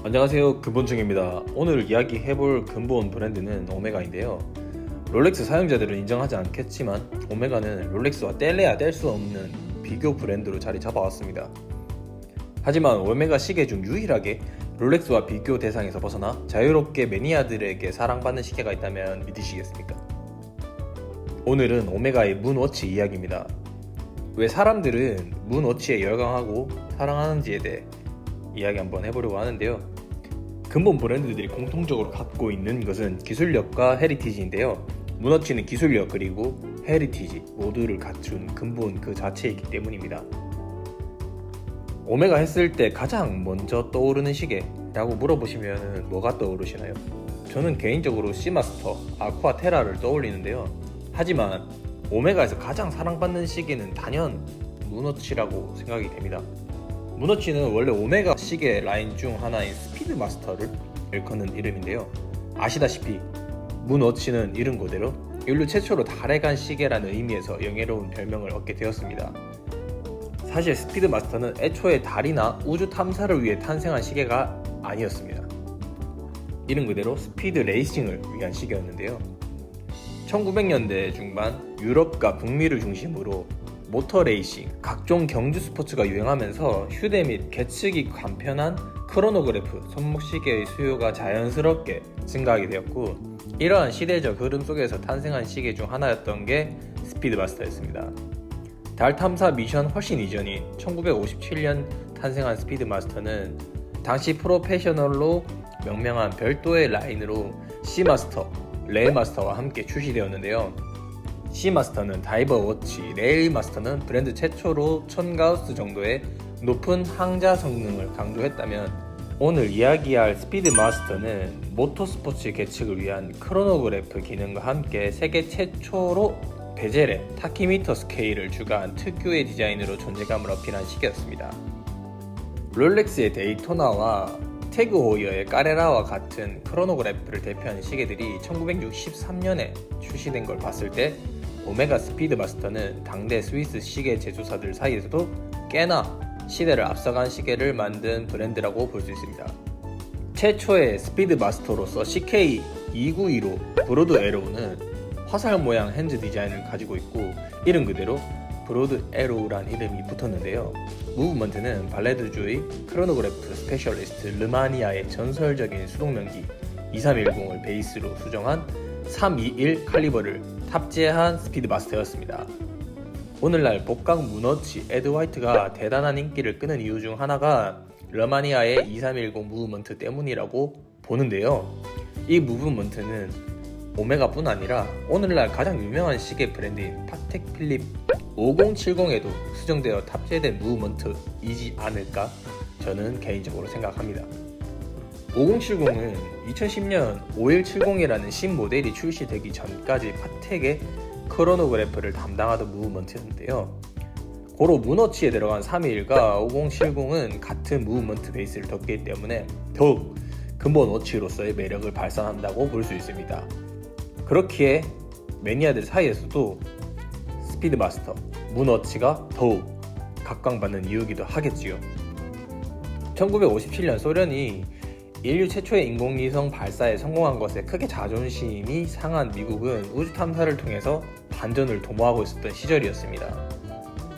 안녕하세요, 근본중입니다. 오늘 이야기해볼 근본 브랜드는 오메가인데요. 롤렉스 사용자들은 인정하지 않겠지만 오메가는 롤렉스와 뗄래야 뗄 수 없는 비교 브랜드로 자리 잡아왔습니다. 하지만 오메가 시계 중 유일하게 롤렉스와 비교 대상에서 벗어나 자유롭게 매니아들에게 사랑받는 시계가 있다면 믿으시겠습니까? 오늘은 오메가의 문워치 이야기입니다. 왜 사람들은 문워치에 열광하고 사랑하는지에 대해 이야기 한번 해보려고 하는데요. 근본 브랜드들이 공통적으로 갖고 있는 것은 기술력과 헤리티지인데요. 문워치는 기술력 그리고 헤리티지 모두를 갖춘 근본 그 자체이기 때문입니다. 오메가 했을 때 가장 먼저 떠오르는 시계라고 물어보시면 뭐가 떠오르시나요? 저는 개인적으로 시마스터, 아쿠아 테라를 떠올리는데요. 하지만 오메가에서 가장 사랑받는 시계는 단연 문워치라고 생각이 됩니다. 문워치는 원래 오메가 시계 라인 중 하나인 스피드 마스터를 일컫는 이름인데요. 아시다시피 문워치는 이름 그대로 인류 최초로 달에 간 시계라는 의미에서 영예로운 별명을 얻게 되었습니다. 사실 스피드 마스터는 애초에 달이나 우주 탐사를 위해 탄생한 시계가 아니었습니다. 이름 그대로 스피드 레이싱을 위한 시계였는데요. 1900년대 중반 유럽과 북미를 중심으로 모터 레이싱, 각종 경주 스포츠가 유행하면서 휴대 및 계측이 간편한 크로노그래프, 손목시계의 수요가 자연스럽게 증가하게 되었고, 이러한 시대적 흐름 속에서 탄생한 시계 중 하나였던 게 스피드마스터였습니다. 달 탐사 미션 훨씬 이전인 1957년 탄생한 스피드마스터는 당시 프로페셔널로 명명한 별도의 라인으로 시마스터, 레일마스터와 함께 출시되었는데요. 시마스터는 다이버 워치, 레일마스터는 브랜드 최초로 1000가우스 정도의 높은 항자 성능을 강조했다면, 오늘 이야기할 스피드마스터는 모터스포츠 계측을 위한 크로노그래프 기능과 함께 세계 최초로 베젤에 타키미터 스케일을 추가한 특유의 디자인으로 존재감을 어필한 시계였습니다. 롤렉스의 데이토나와 태그 호이어의 까레라와 같은 크로노그래프를 대표하는 시계들이 1963년에 출시된 걸 봤을 때 오메가 스피드마스터는 당대 스위스 시계 제조사들 사이에서도 꽤나 시대를 앞서간 시계를 만든 브랜드라고 볼 수 있습니다. 최초의 스피드마스터로서 CK292로 브로드 에로우는 화살 모양 핸즈 디자인을 가지고 있고, 이름 그대로 브로드 에로우란 이름이 붙었는데요. 무브먼트는 발레드주의 크로노그래프 스페셜리스트 르마니아의 전설적인 수동명기 2310을 베이스로 수정한 321 칼리버를 탑재한 스피드마스터였습니다. 오늘날 복각 문워치 에드 화이트가 대단한 인기를 끄는 이유 중 하나가 르마니아의 2310 무브먼트 때문이라고 보는데요. 이 무브먼트는 오메가뿐 아니라 오늘날 가장 유명한 시계 브랜드인 파텍 필립 5070에도 수정되어 탑재된 무브먼트이지 않을까 저는 개인적으로 생각합니다. 5070은 2010년 5170이라는 신모델이 출시되기 전까지 파텍의 크로노그래프를 담당하던 무브먼트였는데요. 고로 문워치에 들어간 321과 5070은 같은 무브먼트 베이스를 덮기 때문에 더욱 근본 워치로서의 매력을 발산한다고 볼 수 있습니다. 그렇기에 매니아들 사이에서도 스피드마스터, 문워치가 더욱 각광받는 이유기도 하겠지요. 1957년 소련이 인류 최초의 인공위성 발사에 성공한 것에 크게 자존심이 상한 미국은 우주 탐사를 통해서 반전을 도모하고 있었던 시절이었습니다.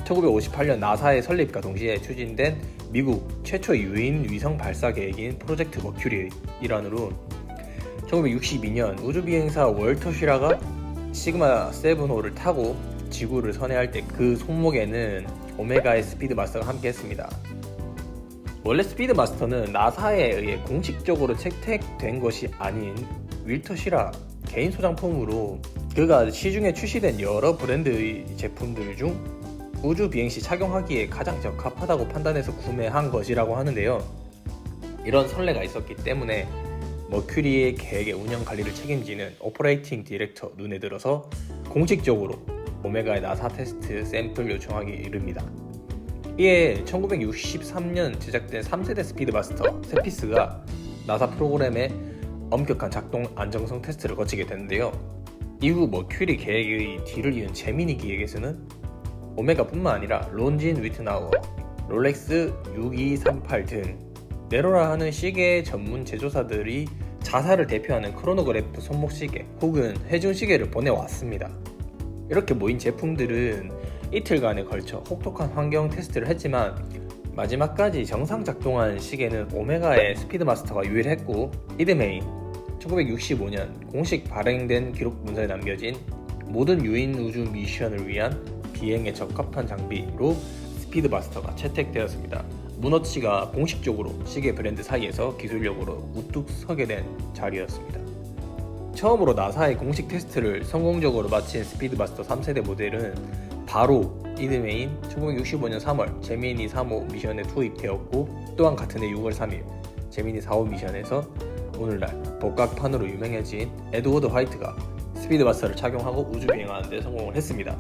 1958년 나사의 설립과 동시에 추진된 미국 최초 유인 위성 발사 계획인 프로젝트 머큐리의 일환으로 1962년 우주비행사 월터 슈라가 시그마 7호를 타고 지구를 선회할 때 그 손목에는 오메가의 스피드마스터가 함께 했습니다. 원래 스피드마스터는 나사에 의해 공식적으로 채택된 것이 아닌 윌터 슈라 개인 소장품으로 그가 시중에 출시된 여러 브랜드의 제품들 중 우주 비행시 착용하기에 가장 적합하다고 판단해서 구매한 것이라고 하는데요. 이런 선례가 있었기 때문에 머큐리의 계획의 운영 관리를 책임지는 오퍼레이팅 디렉터 눈에 들어서 공식적으로 오메가의 나사 테스트 샘플 요청하기 이릅니다. 이에 1963년 제작된 3세대 스피드마스터 세피스가 나사 프로그램의 엄격한 작동 안정성 테스트를 거치게 되는데요. 이후 머큐리 계획의 뒤를 이은 제미니 기획에서는 오메가뿐만 아니라 론진 위트나워, 롤렉스 6238 등 네로라 하는 시계 전문 제조사들이 자사를 대표하는 크로노그래프 손목시계 혹은 회중시계를 보내왔습니다. 이렇게 모인 제품들은 이틀간에 걸쳐 혹독한 환경 테스트를 했지만 마지막까지 정상 작동한 시계는 오메가의 스피드마스터가 유일했고, 이듬해인 1965년 공식 발행된 기록 문서에 남겨진 모든 유인 우주 미션을 위한 비행에 적합한 장비로 스피드마스터가 채택되었습니다. 문어치가 공식적으로 시계 브랜드 사이에서 기술력으로 우뚝 서게 된 자리였습니다. 처음으로 나사의 공식 테스트를 성공적으로 마친 스피드마스터 3세대 모델은 바로 이듬해인 1965년 3월 제미니 3호 미션에 투입되었고, 또한 같은 해 6월 3일 제미니 4호 미션에서 오늘날 복각판으로 유명해진 에드워드 화이트가 스피드마스터를 착용하고 우주 비행하는 데 성공을 했습니다.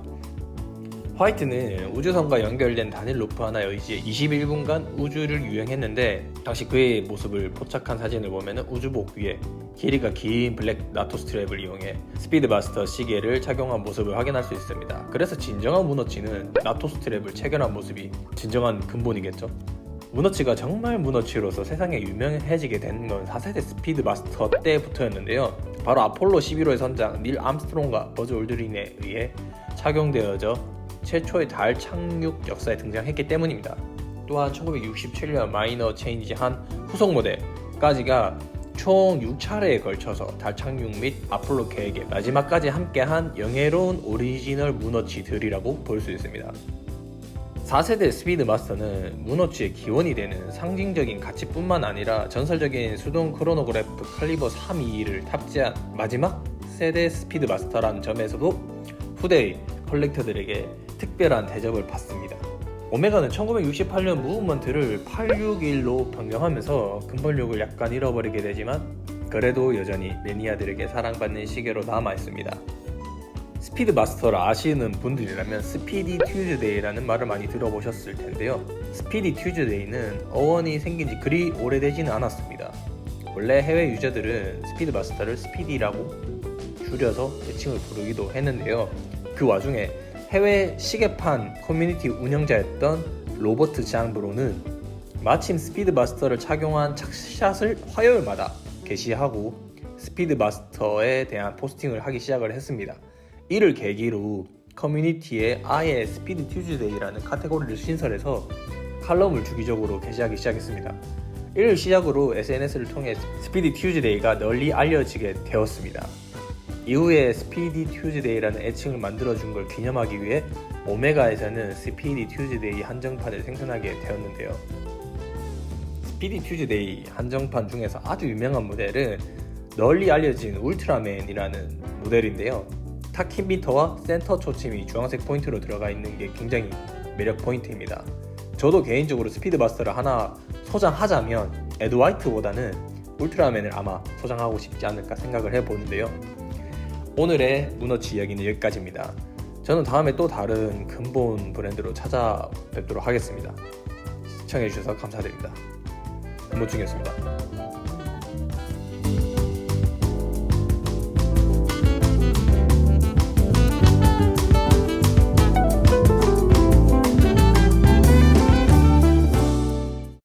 화이트는 우주선과 연결된 단일 로프 하나에 의지해 21분간 우주를 유행했는데, 당시 그의 모습을 포착한 사진을 보면 우주복 위에 길이가 긴 블랙 나토 스트랩을 이용해 스피드마스터 시계를 착용한 모습을 확인할 수 있습니다. 그래서 진정한 문어치는 나토 스트랩을 체결한 모습이 진정한 근본이겠죠. 문어치가 정말 문어치로서 세상에 유명해지게 된 건 4세대 스피드마스터 때부터였는데요. 바로 아폴로 11호의 선장 닐 암스트롱과 버즈 올드린에 의해 착용되어져 최초의 달 착륙 역사에 등장했기 때문입니다. 또한 1967년 마이너 체인지한 후속 모델까지가 총 6차례에 걸쳐서 달 착륙 및 아폴로 계획의 마지막까지 함께한 영예로운 오리지널 문어치들이라고 볼 수 있습니다. 4세대 스피드마스터는 문어치의 기원이 되는 상징적인 가치뿐만 아니라 전설적인 수동 크로노그래프 칼리버 322를 탑재한 마지막 세대 스피드마스터라는 점에서도 후대의 컬렉터들에게 특별한 대접을 받습니다. 오메가는 1968년 무브먼트를 861로 변경하면서 근본력을 약간 잃어버리게 되지만 그래도 여전히 매니아들에게 사랑받는 시계로 남아있습니다. 스피드마스터를 아시는 분들이라면 스피디 튜즈데이라는 말을 많이 들어보셨을 텐데요. 스피디 튜즈데이는 어원이 생긴 지 그리 오래되지는 않았습니다. 원래 해외 유저들은 스피드마스터를 스피디라고 줄여서 애칭을 부르기도 했는데요. 그 와중에 해외 시계판 커뮤니티 운영자였던 로버트 장브로는 마침 스피드마스터를 착용한 착샷을 화요일마다 게시하고 스피드마스터에 대한 포스팅을 하기 시작을 했습니다. 이를 계기로 커뮤니티에 아예 스피드 튜즈데이라는 카테고리를 신설해서 칼럼을 주기적으로 게시하기 시작했습니다. 이를 시작으로 SNS를 통해 스피드 튜즈데이가 널리 알려지게 되었습니다. 이후에 스피디 튜즈데이라는 애칭을 만들어준 걸 기념하기 위해 오메가에서는 스피디 튜즈데이 한정판을 생산하게 되었는데요. 스피디 튜즈데이 한정판 중에서 아주 유명한 모델은 널리 알려진 울트라맨이라는 모델인데요. 타키미터와 센터 초침이 주황색 포인트로 들어가 있는 게 굉장히 매력 포인트입니다. 저도 개인적으로 스피드마스터를 하나 소장하자면 에드 화이트보다는 울트라맨을 아마 소장하고 싶지 않을까 생각을 해보는데요. 오늘의 문어치 이야기는 여기까지입니다. 저는 다음에 또 다른 근본 브랜드로 찾아뵙도록 하겠습니다. 시청해주셔서 감사드립니다. 근본중이었습니다.